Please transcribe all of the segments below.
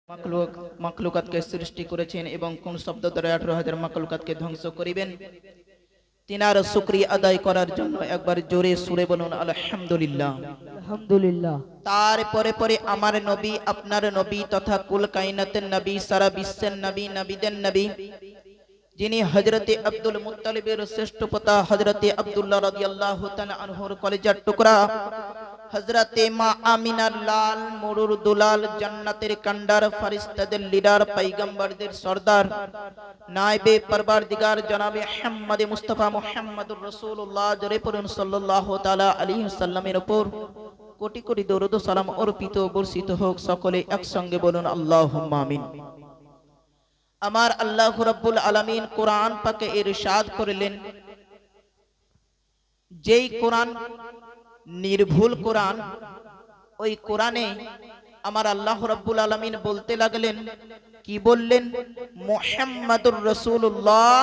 মাখলুকাতকে সৃষ্টি করেছেন এবং কোন শব্দ দ্বারা 18,000 মাখলুকাতকে ধ্বংস করিবেন তিনার শুকরিয়া আদায় করার জন্য একবার জোরে সুরে বলুন আলহামদুলিল্লাহ। আলহামদুলিল্লাহ। তারপরে পরে আমার নবী, আপনার নবী তথা কুল কায়নাতের নবী, সারা বিশ্বের নবী, নবীদের নবী, যিনি হযরতে আব্দুল মুত্তালিবের শ্রেষ্ঠ পিতা হযরতে আব্দুল্লাহ রাদিয়াল্লাহু তাআলা আনহুর কলিজার টুকরা, হযরতে মা আমিনার লাল মরুর দুলাল, জান্নাতের কান্ডার, ফেরেশতাদের লিডার, পয়গম্বরদের সরদার, নায়েবে পরওয়ারদিগার জনাবে মুহাম্মদ মুস্তাফা মুহাম্মদুর রাসূলুল্লাহ জোরে পড়ুন সাল্লাল্লাহু তাআলা আলাইহি ওয়াসাল্লামের উপর কোটি কোটি দরুদ ও সালাম অর্পিত বর্ষিত হোক। সকলে একসঙ্গে বলুন আল্লাহুম্মা আমিন। আমার আল্লাহ রাব্বুল আলামিন কোরআন পাকে ইরশাদ করলেন, যেই কোরআন নির্ভুল কোরআন, ওই কোরআনে আমার আল্লাহ রাব্বুল আলামিন বলতে লাগলেন, কি বললেন? মুহাম্মাদুর রাসূলুল্লাহ,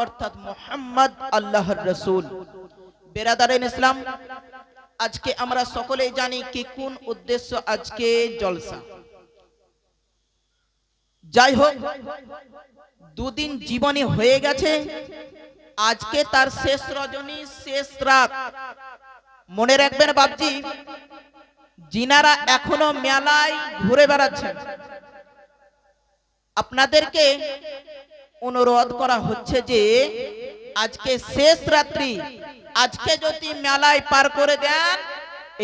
অর্থাৎ মুহাম্মদ আল্লাহর রাসূল। বেরাদারান ইসলাম, আজকে আমরা সকলেই জানি কি কোন উদ্দেশ্য আজকে জলসা। যাই হোক, দুদিন জীবনে হয়ে গেছে, আজকে তার শেষ রজনী, শেষ রাত। মনে রাখবেন বাপজি, যিনারা এখনো মেলায় ঘুরে বেড়াচ্ছেন, আপনাদেরকে অনুরোধ করা হচ্ছে যে আজকে শেষ রাত্রি, আজকে যদি মেলায় পার করে দেন,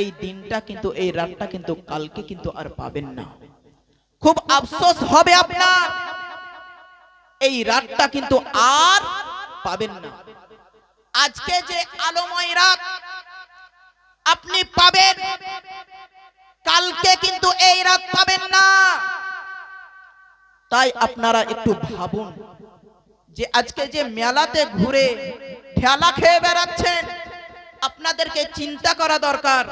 এই দিনটা কিন্তু, এই রাতটা কিন্তু কালকে কিন্তু আর পাবেন না। খুব আফসোস হবে আপনার, এই রাতটা কিন্তু আর পাবেন না। আজকে যে আলোময় রাত আপনি পাবেন, কালকে কিন্তু এই রাত পাবেন না। তাই আপনারা একটু ভাবুন যে আজকে যে মেলাতে ঘুরে ঠেলা খেয়ে বেড়াচ্ছেন, আপনাদেরকে চিন্তা করা দরকার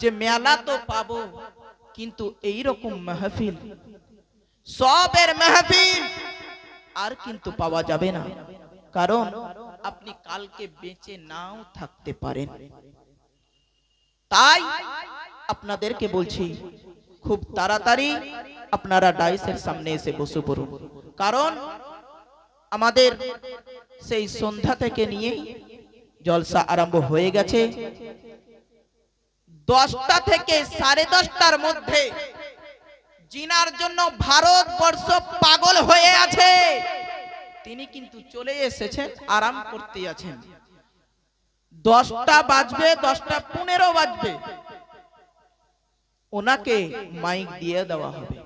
যে মেলা তো পাবো, কিন্তু এই রকম মাহফিল, সবের মাহফিল আর কিন্তু পাওয়া যাবে না। কারণ আপনি কালকে বেঁচে নাও থাকতে পারেন। তাই আপনাদেরকে বলছি, খুব তাড়াতাড়ি আপনারা ডাইসের সামনে এসে বসে পড়ুন। কারণ আমাদের সেই সন্ধ্যা থেকে নিয়ে জলসা আরম্ভ হয়ে গেছে। 10টা থেকে 10:30টার মধ্যে জিনার জন্য ভারতবর্ষ পাগল হয়ে আছে, তিনি কিন্তু চলে এসেছেন, আরাম করতে আছেন। 10টা বাজবে, 10টা 15 বাজবে, ওনাকে মাইক দিয়ে দেওয়া হবে।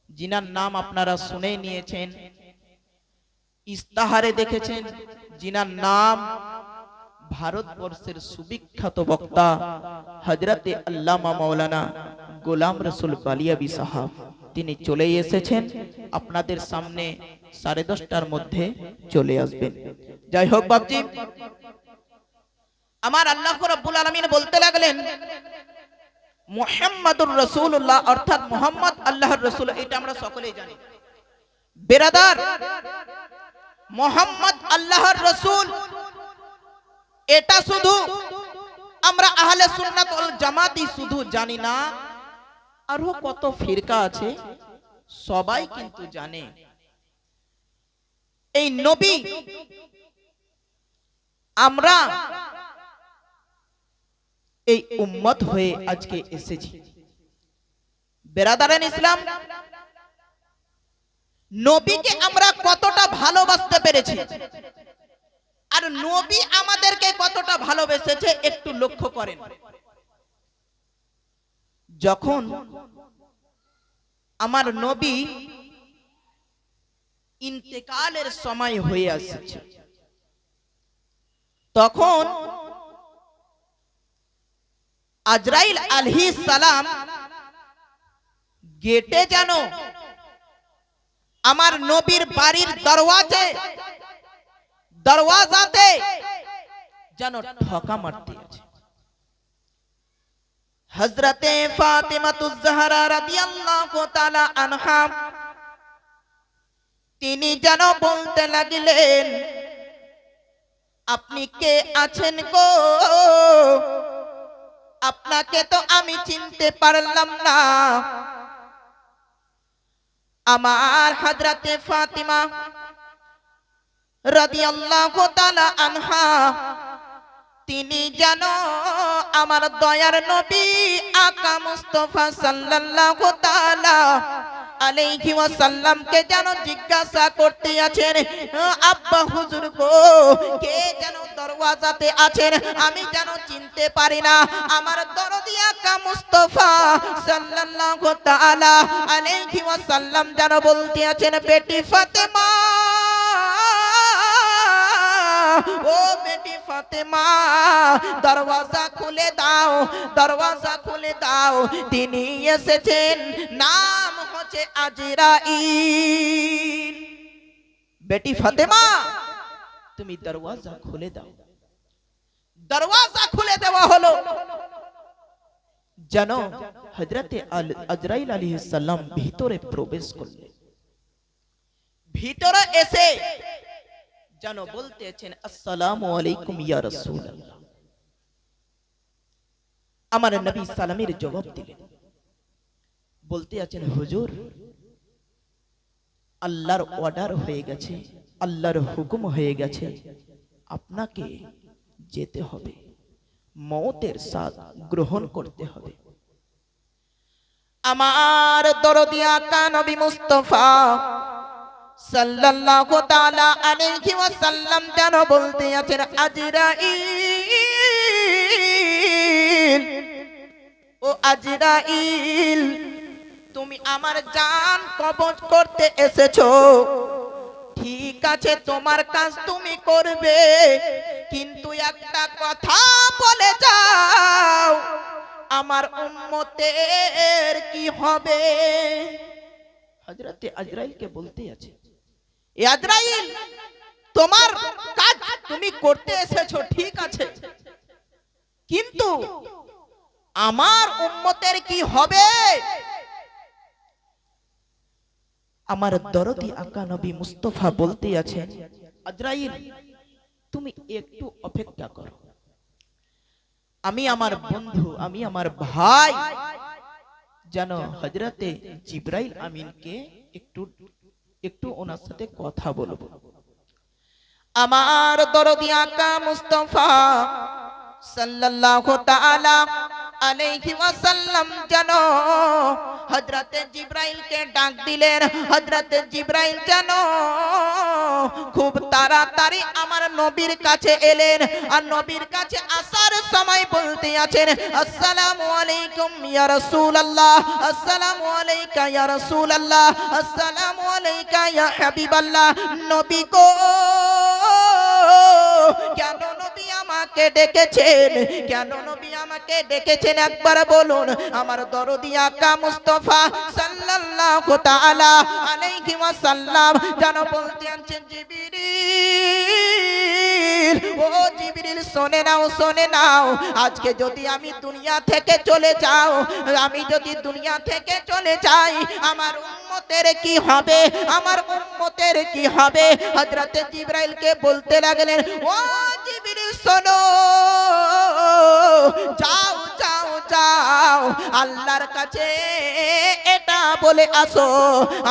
জিনার নাম আপনারা শুনে নিয়েছেন, ইস্তাহারে দেখেছেন। জিনার নাম ভারতবর্ষের সুবিখ্যাত বক্তা হযরতে আল্লামা মাওলানা গোলাম রসুল বালিয়াবি সাহাব, তিনি চলে এসেছেন। আপনাদের সামনে 10:30টার মধ্যে চলে আসবেন। যাই হোক বাপজি, আমার আল্লাহ রাব্বুল আলামিন বলতে লাগলেন, মুহাম্মাদুর রাসূলুল্লাহ, অর্থাৎ মুহাম্মদ আল্লাহর রাসূল। এটা আমরা সকলেই জানি বেরাদার, মুহাম্মদ আল্লাহর রাসূল। এটা শুধু আমরা আহলে সুন্নাত ওয়াল জামাতই শুধু জানি না, আরো কত ফিরকা আছে সবাই কিন্তু জানে। এই নবী আমরা এই উম্মত হয়ে আজকে এসেছি। বেরাদারান ইসলাম, নবীকে আমরা কতটা ভালোবাসতে পেরেছি, আর নবী আমাদেরকে কতটা ভালোবেসেছে একটু লক্ষ্য করেন। যখন আমার নবী ইন্তেকালের সময় হয়ে আসছে, তখন আজরাইল আলাইহিস সালাম গেটে যেন আমার নবীর বাড়ির দরওয়াজাতে যেন ঠকা মারতে আছে। হযরতে ফাতেমাতুজ জাহরা রাদিয়াল্লাহু তাআলা আনহা, তিনি যেন বলতে লাগলেন, আপনি কে আছেন গো? আপনাকে তো আমি চিনতে পারলাম না। আমার হযরতে ফাতিমা রাদিয়াল্লাহু তাআলা আনহা তিনি যেন আমার দয়ার নবী আকা মুস্তাফা সাল্লাল্লাহু তাআলা আলাইহি ওয়াসাল্লামকে যেন জিজ্ঞাসা করতে আছেন, আব্বা হুজুর গো, কে যেন দরওয়াজাতে আছেন, আমি যেন চিনতে পারি না। আমার দরদি আকা মুস্তাফা সাল্লাল্লাহু তাআলা আলাইহি ওয়াসাল্লাম যেন বলতে আছেন, বেটি ফাতেমা, ও বেটি ফাতেমা, দরওয়াজা খুলে দাও, দরওয়াজা খুলে দাও, তিনি এসেছেন, নাম হচ্ছে আজরাইল। বেটি ফাতেমা, তুমি দরওয়াজা খুলে দাও। দরওয়াজা খুলে দেওয়া হলো, যেন হযরতে আজরাইল আলাইহিস সালাম ভিতরে প্রবেশ করলেন। ভিতরে এসে যেন বলতেছেন, আসসালামু আলাইকুম ইয়া রাসূলুল্লাহ। আমার নবী সালামের জবাব দিলেন, বলতে আছেন, হুজুর, আল্লাহর অর্ডার হয়ে গেছে, আল্লাহর হুকুম হয়ে গেছে, আপনাকে যেতে হবে, মওতের স্বাদ গ্রহণ করতে হবে। আমার দরদি আকা নবী মুস্তাফা সাল্লাল্লাহু তাআলা আলাইহি ওয়াসাল্লাম যেন বলতে আছেন, আজরাইল, ও আজরাইল, তুমি আমার জান কবজ করতে এসেছো, ঠিক আছে, তোমার কাজ তুমি করবে, কিন্তু একটা কথা বলে যাও, আমার উম্মতের কি হবে? হযরতে আজরাইলকে বলতে আছে, এ আজরাইল, তোমার কাজ তুমি করতে এসেছো, ঠিক আছে, কিন্তু আমার উম্মতের কি হবে? আমার দরদি আকা নবী মুস্তাফা বলতে আছেন, আজরাইল, তুমি একটু অপেক্ষা করো, আমি আমার বন্ধু, আমি আমার ভাই যেন হযরতে জিবরাইল আমিনকে একটু ওনার সাথে কথা বলবো। আমার দরদি আকা মুস্তাফা সাল্লাল্লাহু তাআলা আলাইহি ওয়াসাল্লাম যেন হযরতে জিবরাইলকে ডাক দিলেন। হযরতে জিবরাইল যেন খুব তাড়াতাড়ি আমার নবীর কাছে এলেন, আর নবীর কাছে আসার সময় বলতে আছেন, আসসালামু আলাইকুম ইয়া রাসূলুল্লাহ, আসসালামু আলাইকা ইয়া রাসূলুল্লাহ, আসসালামু আলাইকা ইয়া হাবিবাল্লাহ। নবী গো, কেন নবী আমাকে ডেকেছেন? কেন নবী আমাকে ডেকেছেন একবার বলুন। আমার দরদি আকা মুস্তাফা সাল্লাল্লাহু তাআলা আলাইহি ওয়াসাল্লাম যেন বলতে আছেন, জিবরিল, ও জিবরিল, শুনে নাও, শুনে নাও, আজকে যদি আমি দুনিয়া থেকে চলে যাও, আমি যদি দুনিয়া থেকে চলে যাই, আমার উম্মতের কি হবে? আমার উম্মতের কি হবে? হযরতে জিবরাইলকে বলতে লাগলেন, ও জিবরিল, শোনো, যাও যাও যাও, আল্লাহর কাছে এটা বলে আসো,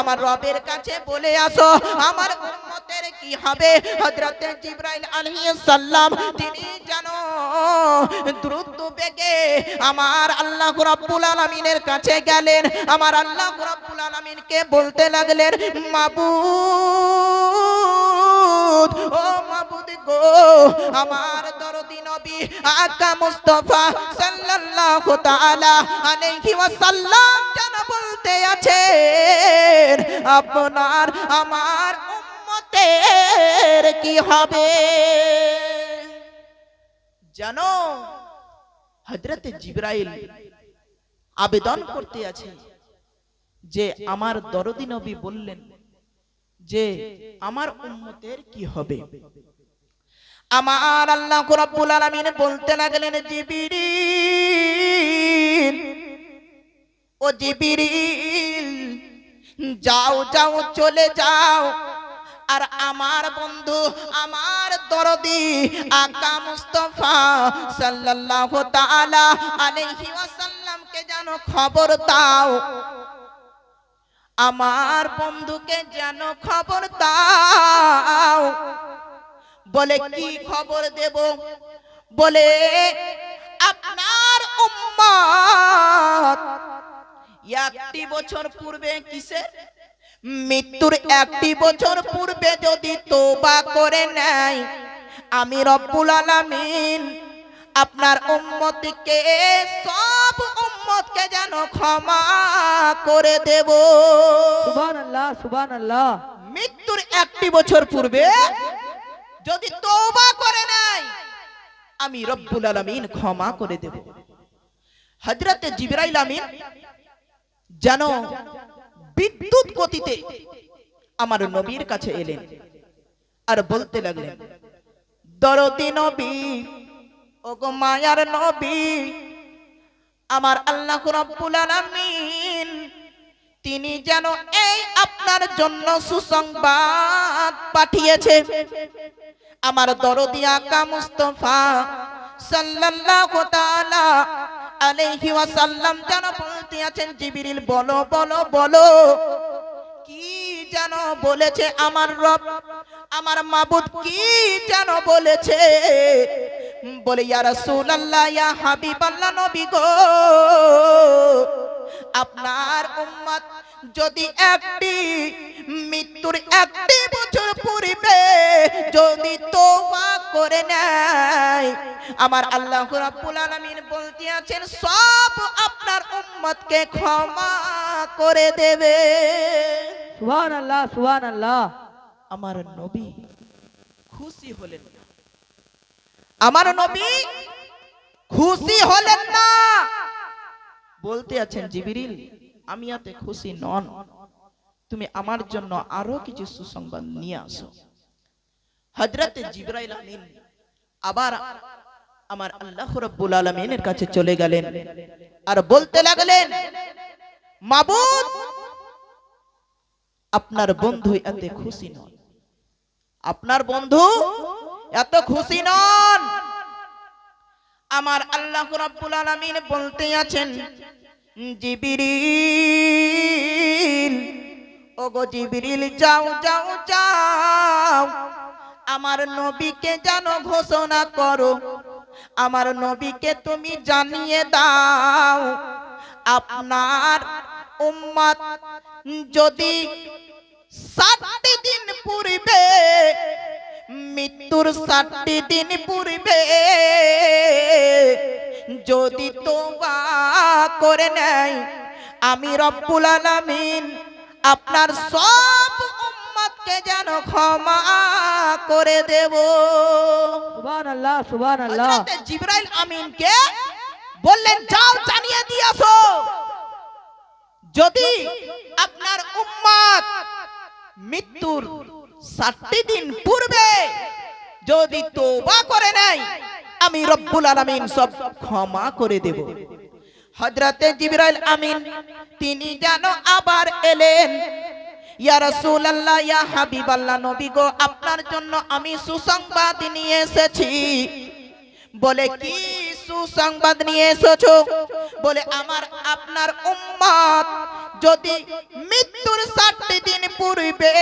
আমার রবের কাছে বলে আসো, আমার উম্মতের কি হবে? হযরতে জিবরাইল আলাইহিস সালাম তিনি যেন দ্রুত বেগে আমার আল্লাহ রাব্বুল আলামিনের কাছে গেলেন। আমার আল্লাহ রাব্বুল আলামিনকে বলতে লাগলেন, মাবুদ, ও মাবুদ গো, আমার দরদি নবী আকা মুস্তাফা সাল্লাল্লাহু তাআলা আলাইহি ওয়াসাল্লাম যেন বলতে আছেন, আপনার আমার উম্মতের কি হবে? জানো, হযরতে জিবরাইল আবেদন করতে আছে যে আমার দরদি নবী বললেন যে আমার উম্মতের কি হবে। আমার আল্লাহ রাব্বুল আলামিন বলতে লাগলেন, জিবরিল, ও জিবরিল, যাও যাও, চলে যাও, আর আমার বন্ধু, আমার দরদি আকা মুস্তাফা সাল্লাল্লাহু তাআলা আলাইহি ওয়াসাল্লামকে যেন খবর দাও, আমার বন্ধুকে যেন খবর দাও। বলে কি খবর দেব? বলে আপনার উম্মত একটি বছর পূর্বে কিসের মৃত্যুর একটি বছর পূর্বে যদি তওবা করে নেয়, আমি রব্বুল আলামিন আপনার উম্মতকে সব উম্মতকে যেন ক্ষমা করে দেব। সুবহানাল্লাহ সুবহানাল্লাহ। মৃত্যুর একটি বছর পূর্বে যদি তওবা করে নেয়, আমি রব্বুল আলামিন ক্ষমা করে দেব। হযরতে জিবরাইল আমিন যেন বিদ্যুৎ গতিতে আমার নবীর কাছে এলেন আর বলতে লাগলেন, দরদি নবী, ওগো মায়ার নবী, আমার আল্লাহ রাব্বুল আলামিন তিনি যেন এই আপনার জন্য সুসংবাদ পাঠিয়েছে। আমার দরদি আকা মুস্তাফা সাল্লাল্লাহু তাআলা আলাইহি ওয়াসাল্লাম যেন বলতে আছেন, জিবরিল বলো বলো বলো, কি যেন বলেছে আমার রব, আমার মাবুদ কি যেন বলেছে? বলে ইয়া রাসূলুল্লাহ, ইয়া হাবিবাল্লাহ, নবী গো, আপনার উম্মত যদি একটি মৃত্যুর একটি বছর পূর্বে যদি তওবা করে নেয়, আমার আল্লাহ রাব্বুল আলামিন বলতে আছেন সব আপনার উম্মতকে ক্ষমা করে দেবে। সুবহানাল্লাহ সুবহানাল্লাহ। আমার নবী খুশি হলেন না। আমার নবী খুশি হলেন না। বলতে আছেন, জিবরিল আমি এতে খুশি নন, তুমি আমার জন্য আরো কিছু সুসংবাদ নিয়ে আসো। হযরতে জিবরাইল আমিন আবার আমার আল্লাহ রাব্বুল আলামিনের কাছে চলে গেলেন আর বলতে লাগলেন, মাবুদ আপনার বন্ধু এত খুশি নন, আপনার বন্ধু এত খুশি নন। আমার আল্লাহ রাব্বুল আলামিন বলতে আছেন, জিবরিল, ওগো জিবরিল, যাও যাও যাও, আমার নবীকে যেন ঘোষণা করো, আমার নবীকে তুমি জানিয়ে দাও, আপনার উম্মত যদি 60 দিন পূর্বে মৃত্যুর 60 দিন পূর্বে যদি তওবা করে নেয়, আমি রব্বুল আলামিন আপনার সব উম্মতকে যেন ক্ষমা করে দেব। সুবহানাল্লাহ সুবহানাল্লাহ। হযরত জিবরাইল আমিনকে বললেন, যাও জানিয়ে দিয়ে আসো, যদি আপনার উম্মত মৃত্যুর 60 দিন পূর্বে যদি তওবা করে নেয়, আমি রব্বুল আলামিন সব ক্ষমা করে দেব। হযরতে জিবরাইল আমিন তিনি যেন আবার এলেন, ইয়া রাসূলুল্লাহ, ইয়া হাবিবাল্লাহ, নবী গো, আপনার জন্য আমি সুসংবাদ নিয়ে এসেছি। বলে কি সুসংবাদ নিয়ে এসেছো? বলে আমার আপনার উম্মত যদি মৃত্যুর 60 দিন পূর্বে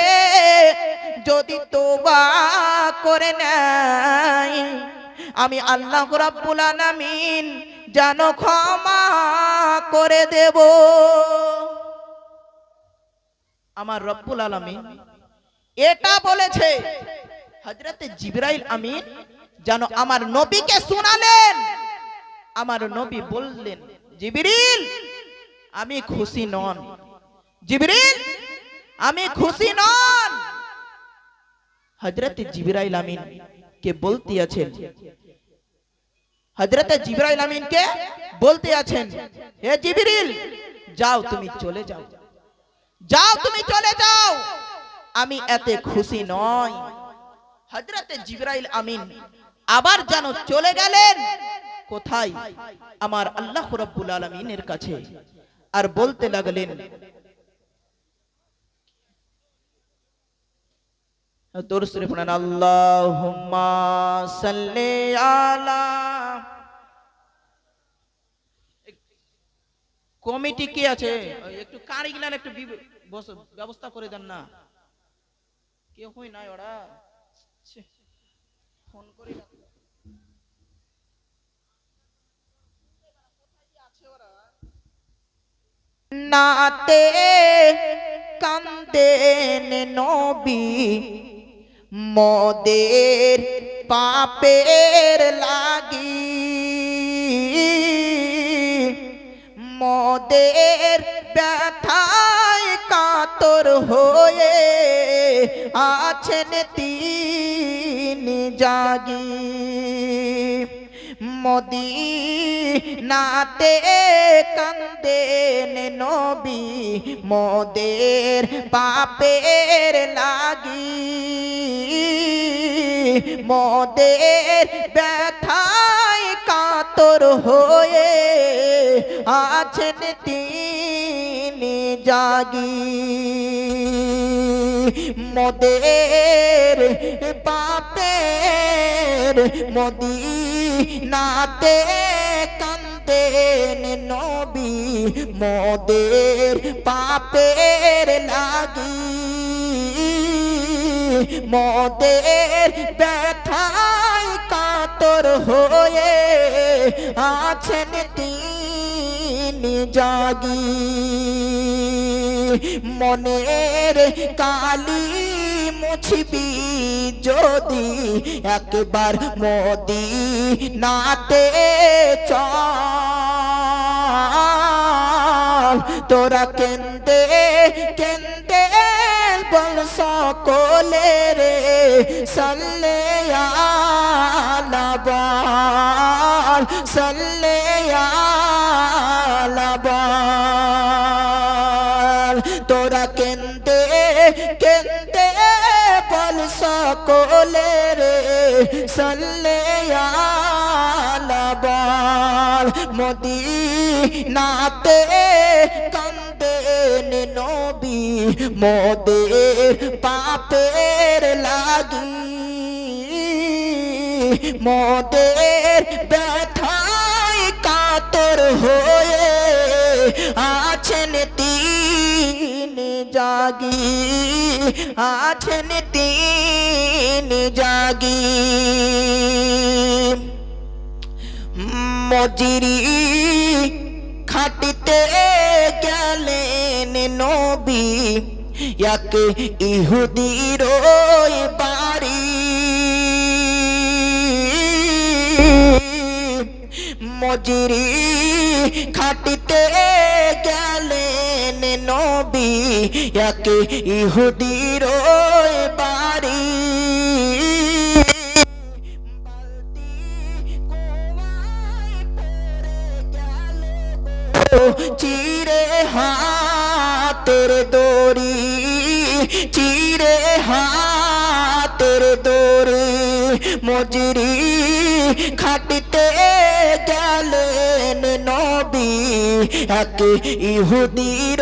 যদি তওবা করে নেয়, আমি আল্লাহ রাব্বুল আলামিন যেন ক্ষমা করে দেব। আমার রব্বুল আলামিন এটা বলেছে। হযরতে জিবরাইল আমিন যেন আমার নবীকে শোনালেন। আমার নবী বললেন, জিবরিল আমি খুশি নন, জিবরিল আমি খুশি নন। হযরতে জিবরাইল আমিন কে বলতে আছেন, হযরতে জিবরাইল আমিন কে বলতে আছেন, হে জিবরিল, যাও তুমি চলে যাও, যাও তুমি চলে যাও, আমি এতে খুশি নই। হযরতে জিবরাইল আমিন আবার যেন চলে গেলেন কোথায়? আমার আল্লাহ রাব্বুল আলামিনের কাছে, আর বলতে লাগলেন, দরুদ শরীফ পড়েন, আল্লাহুম্মা সাল্লি আলা। কমিটি কি আছে একটু কারি গিলান একটু ব্যবস্থা করে দেন না, কেউ হই নাই ওরা ছি, ফোন করে নাতে কান্দেন নবী মোদের পাপের লাগি, মোদের ব্যথায় কাতর হয়ে আছেন তিনি জাগি। মদিনাতে কান্দেন নবী মোদের পাপের লাগি, মোদের ব্যথায় কাতর হয়ে আছেন তিনি জাগি। মোদের পাপের মদিনাতে কান্দেন নবী মোদের পাপের লাগি, মোদের ব্যথায় কাতর হয়ে আছেন তিনি জাগি। মনের কালি মুছবি যদি একবার মদিনাতে চল, তোরা কেন্দে কেন্দে বল সকলে রে সাল্লে আলা বল, সাল্লে আলা বল। তোরা কেন্দে কেন্দে বল সকলে রে সাল্লে আলা বল। মদিনাতে কান্দেন নবী মোদের পাপের লাগি, মোদের ব্যথায় কাতর হয়ে আছেন তিনি জাগি, আছেন তিনি জাগি। মজুরি খাটিতে গেলেন নবী এক ইহুদির বাড়ি, মজুরি খাটিতে গেলেন নবী এক ইহুদির বাড়ি, চিরে হাতের দড়ি, চিরে হাতের দড়ি। মজুরি খাটিতে গেলেন নবী এক ইহুদির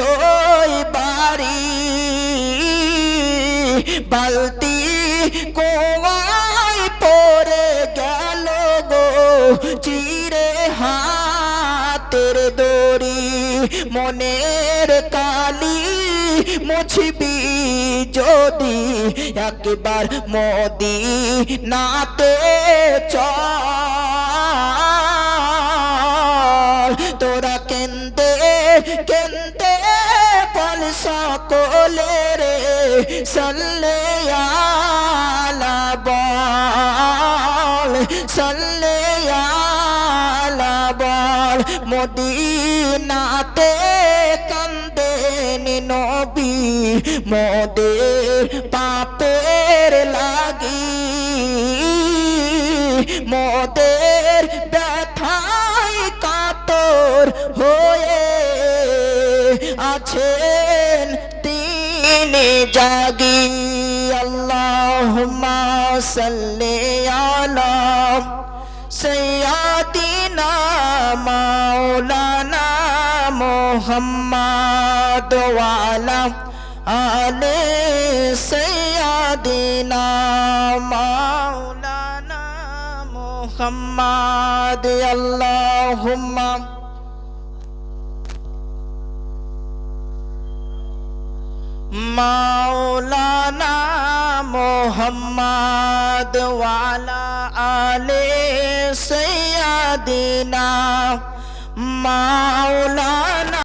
বাড়ি, বালতি কোয়ায় পড়ে গেল গো চিরে হাতের দড়ি। মনের কালি মুছবি যদি একবার মদিনাতে চল, তোরা কেন্দে কেন্দে বল সকলে রে সাল্লে আলা বল, সাল্লে আলা বল। মদিনাতে কান্দেন নবী মোদের পাপের লাগি, মোদের ব্যথায় কাতর হয়ে আছেন তিনি জাগি। আল্লাহুম্মা সাল্লি আলা সাইয়্যিদিনা মাওলানা মুহাম্মদ ওয়া আলা আলে সাইয়্যিদিনা মাওলানা মুহাম্মদ। আল্লাহুম্মা মাওলানা মুহাম্মদ ওয়া আলা আলি সাইয়্যিদিনা মাওলানা